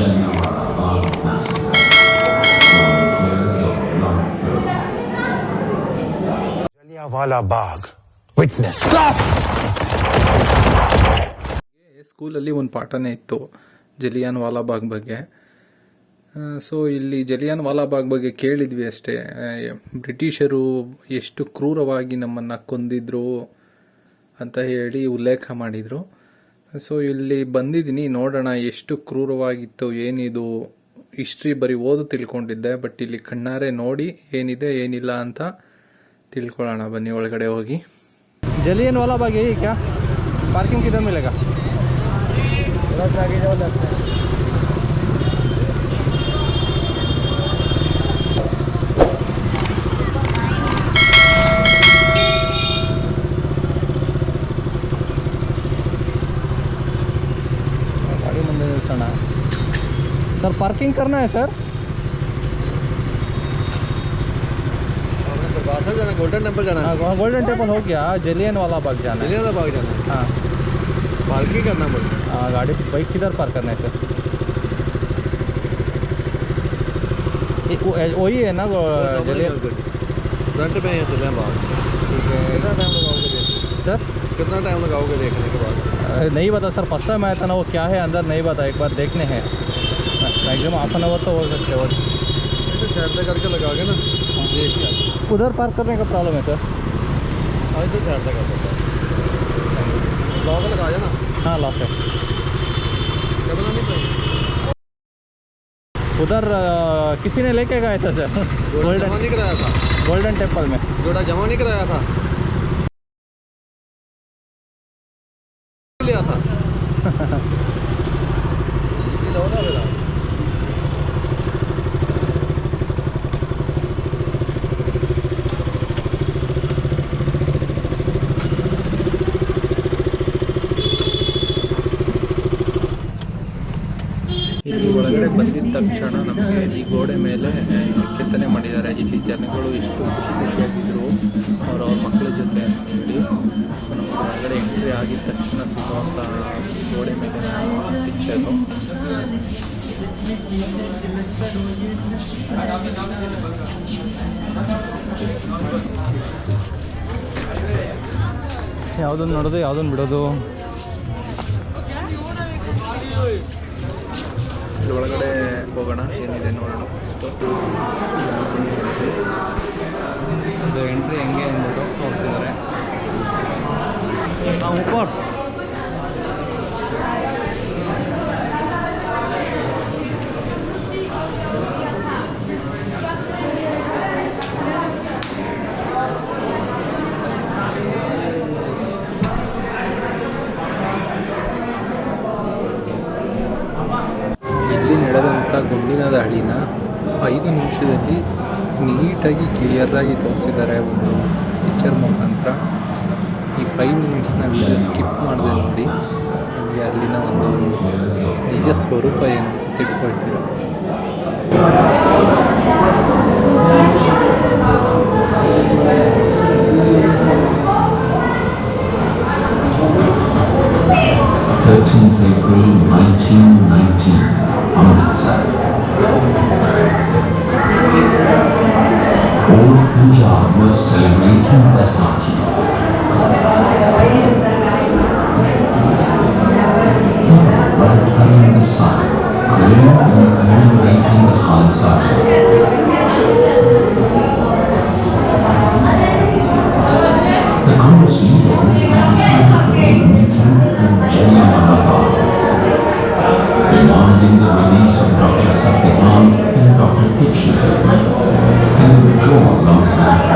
Jaliyan bhag. Witness. ಸ್ಕೂಲಲ್ಲಿ ಒಂದು ಪಾಠನೇ ಇತ್ತು ಜಲಿಯನ್ ವಾಲಾ ಬಾಗ್ ಬಗ್ಗೆ. ಸೊ ಇಲ್ಲಿ ಜಲಿಯನ್ ವಾಲಾ ಬಾಗ್ ಬಗ್ಗೆ ಕೇಳಿದ್ವಿ ಅಷ್ಟೇ. ಬ್ರಿಟಿಷರು ಎಷ್ಟು ಕ್ರೂರವಾಗಿ ನಮ್ಮನ್ನು ಕೊಂದಿದ್ರು ಅಂತ ಹೇಳಿ ಉಲ್ಲೇಖ ಮಾಡಿದರು. ಸೊ ಇಲ್ಲಿ ಬಂದಿದ್ದೀನಿ, ನೋಡೋಣ ಎಷ್ಟು ಕ್ರೂರವಾಗಿತ್ತು, ಏನಿದು. ಹಿಸ್ಟ್ರಿ ಬರೀ ಓದು ತಿಳ್ಕೊಂಡಿದ್ದೆ, ಬಟ್ ಇಲ್ಲಿ ಕಣ್ಣಾರೆ ನೋಡಿ ಏನಿದೆ ಏನಿಲ್ಲ ಅಂತ ತಿಳ್ಕೊಳ್ಳೋಣ. ಬನ್ನಿ ಒಳಗಡೆ ಹೋಗಿ. जलियन वाला बाग यही क्या? पार्किंग किधर मिलेगा? बस आगे जाओ लगता है। गाड़ी मंदिर निल्सोಣ. सर पार्किंग करना है सर. जाना गोल्डन टेम्पल जाना. हाँ गोल्डन टेम्पल हो गया, जलियन वाला बाग जाना है. जलियन वाला बाग जाना है. हाँ पार्किंग करना पड़ेगा. हाँ गाड़ी बाइक किधर पार्क करना है सर? वही है ना जलियन फ्रंट में है जलियन बाग. ठीक है. कितना टाइम लगाओगे सर? कितना टाइम लगाओगे देखने के बाद? नहीं पता सर, फर्स्ट टाइम आया था ना, वो क्या है अंदर नहीं पता, एक बार देखने हैं. मैक्सिमम हाफ एन आवर तो हो सकते हो. साइड से करके लगाओगे ना, देख के उधर पार्क करने का प्रॉब्लम है सर. आज तो साइड से कर सकते हैं. लॉक लगा जाना. हाँ लॉक है. क्या नहीं पड़ेगा. उधर किसी ने लेके गया था सर. जोड़ा जमा नहीं कराया था. गोल्डन टेम्पल में जोड़ा जमा नहीं कराया था. लिया था. ಇಲ್ಲಿ ಒಳಗಡೆ ಬಂದಿದ್ದ ತಕ್ಷಣ ನಮಗೆ ಈ ಗೋಡೆ ಮೇಲೆ ಕೆತ್ತನೆ ಮಾಡಿದ್ದಾರೆ. ಇಲ್ಲಿ ಜನಗಳು ಎಷ್ಟು ಖುಷಿ ಖುಷಿಯಾಗಿದ್ದರು ಅವ್ರ ಮಕ್ಕಳ ಜೊತೆ ಅಂತ ಹೇಳಿ. ನಮಗೆ ಒಳಗಡೆ ಎಂಟ್ರಿ ಆಗಿದ ತಕ್ಷಣ ಸಿಗುವಂಥ ಗೋಡೆ ಮೇಲೆ ಪಿಕ್ಚರು. ಯಾವುದನ್ನು ನೋಡೋದು ಯಾವುದನ್ನು ಬಿಡೋದು. ಒಳಗಡೆ ಹೋಗೋಣ, ಏನಿದೆ ನೋಡೋಣ. ಅದು ಎಂಟ್ರಿ ಹೆಂಗೆ ಅಂದ್ಬಿಟ್ಟು ತೋರಿಸಿದ್ದಾರೆ. ಇಲ್ಲಿ ನಡೆದಂಥ ಗುಂಡಿನ ದಾಳಿನ 5 ನಿಮಿಷದಲ್ಲಿ ನೀಟಾಗಿ ಕ್ಲಿಯರಾಗಿ ತೋರಿಸಿದ್ದಾರೆ ಒಂದು ಪಿಕ್ಚರ್ ಮುಖಾಂತರ. ಈ 5 ಮಿನಿಟ್ಸ್ನ ವಿಡಿಯೋ ಸ್ಕಿಪ್ ಮಾಡಿದೆ ನೋಡಿ, ನಮಗೆ ಅಲ್ಲಿನ ಒಂದು ನಿಜ ಸ್ವರೂಪ ಏನು ಅಂತ ತಿಳ್ಕೊಳ್ತೀರ. April 1919, Amritsar. All Punjab was celebrating Baisakhi. Right on the sun, praying and commemorating the Khalsa. The Congress leaders had decided to hold a meeting in Jaliyan, demanding the release of Dr. Satyakand and Dr. Kitchener and the withdrawal of the act.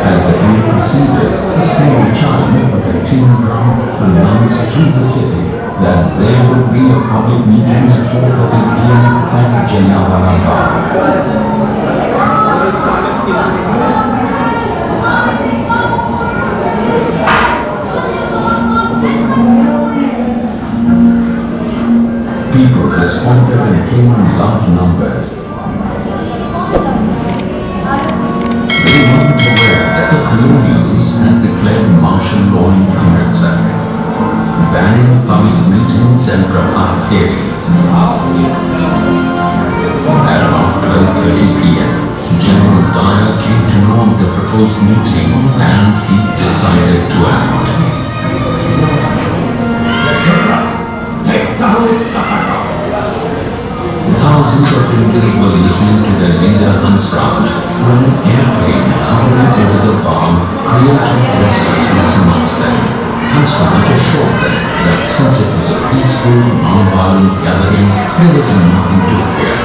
As the day proceeded, a small chime of a tin drum announced through the city that there would be a public meeting at 4:30 p.m. at Jaliyan. People responded and came in large numbers. They weren't aware that the colonials had declared martial law in Amritsar. banning public meetings and PRATHAP hearings. At about 12:30 p.m., General Dyer came to know of the proposed meeting and he decided to act. Thousands of Indians were listening to their leader Hansraj when an airplane hovering over the bomb created restlessness amongst them. Hansraj assured them that since it was a peaceful, non-violent gathering, there was nothing to fear.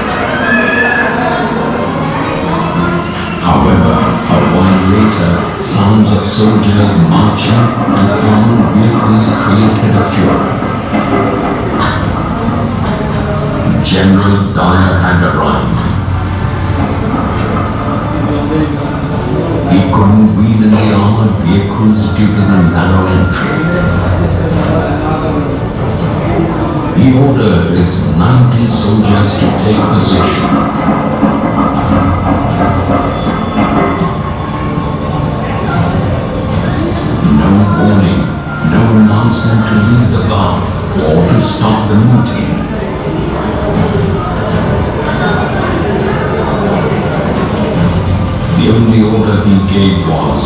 However, a while later, sounds of soldiers marching and armored vehicles created a furor. General Dyer had arrived. He couldn't wheel in the armored vehicles due to the narrow entry. He ordered his 90 soldiers to take position. No warning, no announcement to leave the bar or to stop the meeting. The only order he gave was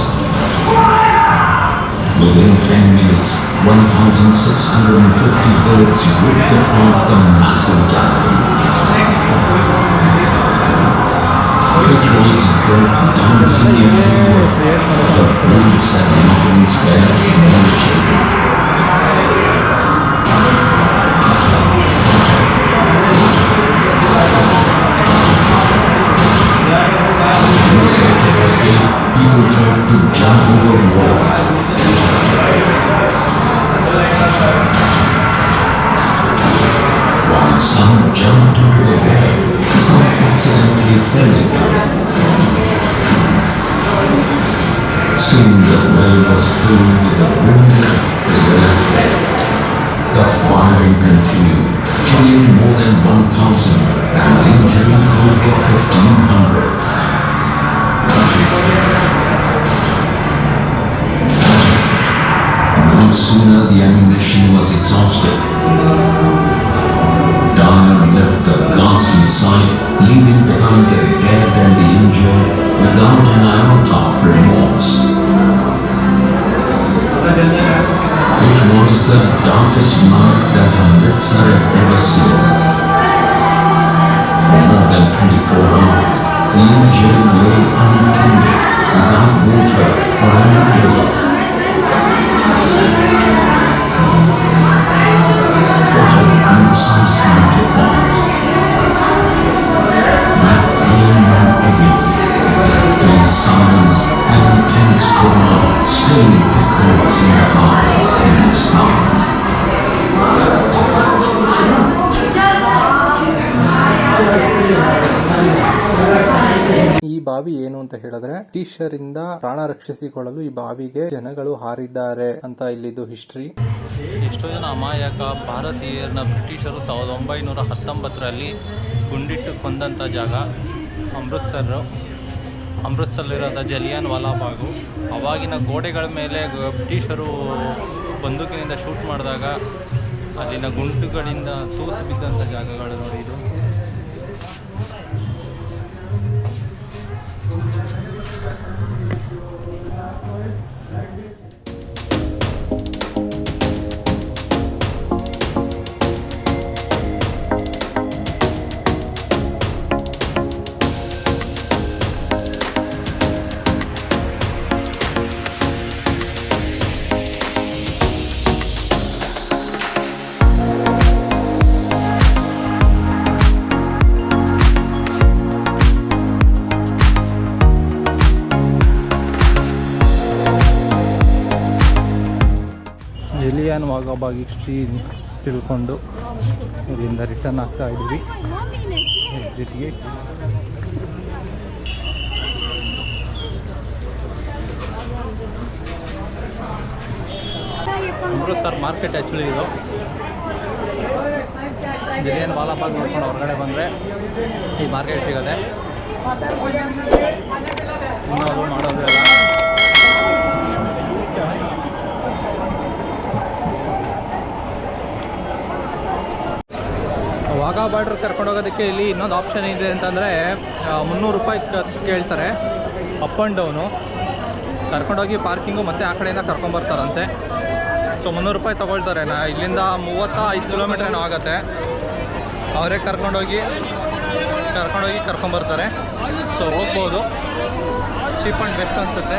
within 10 minutes, 1,650 bullets ripped apart the massive gathering. It was both dancing everywhere. The bullets had not been spared small children. In search of escape, people tried to jump over walls. While some jumped into the well, some accidentally fell into it. Soon the well was filled with the wounded as well as dead. The firing continued, killing more than 1,000 and injuring over 1,500. No sooner the ammunition was exhausted, Dyer left the ghastly sight, leaving behind the dead and the injured without an iota of remorse. It was the darkest night that Amritsar had ever seen. For more than 24 hours, the injured lay unattended, without water or any fuel. What a gruesome sight it was. That pain and agony, that face silence and intense trauma still echoes in the heart of Hindustan. ಈ ಬಾವಿ ಏನು ಅಂತ ಹೇಳಿದ್ರೆ ಬ್ರಿಟಿಷರಿಂದ ಪ್ರಾಣ ರಕ್ಷಿಸಿಕೊಳ್ಳಲು ಈ ಬಾವಿಗೆ ಜನಗಳು ಹಾರಿದ್ದಾರೆ ಅಂತ ಇಲ್ಲಿದ್ದು ಹಿಸ್ಟ್ರಿ. ಎಷ್ಟೋ ಜನ ಅಮಾಯಕ ಭಾರತೀಯರನ್ನ ಬ್ರಿಟಿಷರು 1919ರಲ್ಲಿ ಗುಂಡಿಟ್ಟು ಕೊಂದಂಥ ಜಾಗ ಅಮೃತ್ಸರಲ್ಲಿರೋದ ಜಲಿಯನ್ ವಾಲಾ ಬಾಗು. ಅವಾಗಿನ ಗೋಡೆಗಳ ಮೇಲೆ ಬ್ರಿಟಿಷರು ಬಂದೂಕಿನಿಂದ ಶೂಟ್ ಮಾಡಿದಾಗ ಅಲ್ಲಿನ ಗುಂಡುಗಳಿಂದ ತೂತು ಬಿದ್ದಂಥ ಜಾಗಗಳು ನೋಡಿ ಇದು. ಜಲಿಯನ್ ವಾಲಾಬಾಗ್ ಹಿಸ್ಟ್ರಿ ತಿಳ್ಕೊಂಡು ಇಲ್ಲಿಂದ ರಿಟರ್ನ್ ಆಗ್ತಾ ಇದ್ವಿ ಎಕ್ಸಿಟ್ಗೆ. ಅಮೃತ್ಸರ್ ಮಾರ್ಕೆಟ್ ಆ್ಯಕ್ಚುಲಿ ಇದು. ಜಲಿಯನ್ ವಾಲಾಬಾಗ್ ನೋಡ್ಕೊಂಡು ಹೊರಗಡೆ ಬಂದರೆ ಈ ಮಾರ್ಕೆಟ್ ಸಿಗೋದೆ. ಇನ್ನೂ ಮಾಡೋದು ಎಲ್ಲ ಬಾರ್ಡ್ರ್ ಕರ್ಕೊಂಡು ಹೋಗೋದಕ್ಕೆ ಇಲ್ಲಿ ಇನ್ನೊಂದು ಆಪ್ಷನ್ ಇದೆ ಅಂತಂದರೆ 300 ರೂಪಾಯಿ ಕೇಳ್ತಾರೆ ಅಪ್ ಆ್ಯಂಡ್ ಡೌನು. ಕರ್ಕೊಂಡೋಗಿ ಪಾರ್ಕಿಂಗು ಮತ್ತು ಆ ಕಡೆಯಿಂದ ಕರ್ಕೊಂಬರ್ತಾರಂತೆ. ಸೊ 300 ರೂಪಾಯಿ ತೊಗೊಳ್ತಾರೆ. ಇಲ್ಲಿಂದ 35 ಕಿಲೋಮೀಟ್ರ್ ಏನೋ ಆಗುತ್ತೆ. ಅವರೇ ಕರ್ಕೊಂಡೋಗಿ ಕರ್ಕೊಂಬರ್ತಾರೆ. ಸೊ ಹೋಗ್ಬೋದು, ಚೀಪ್ ಆ್ಯಂಡ್ ಬೆಸ್ಟ್ ಅನಿಸುತ್ತೆ.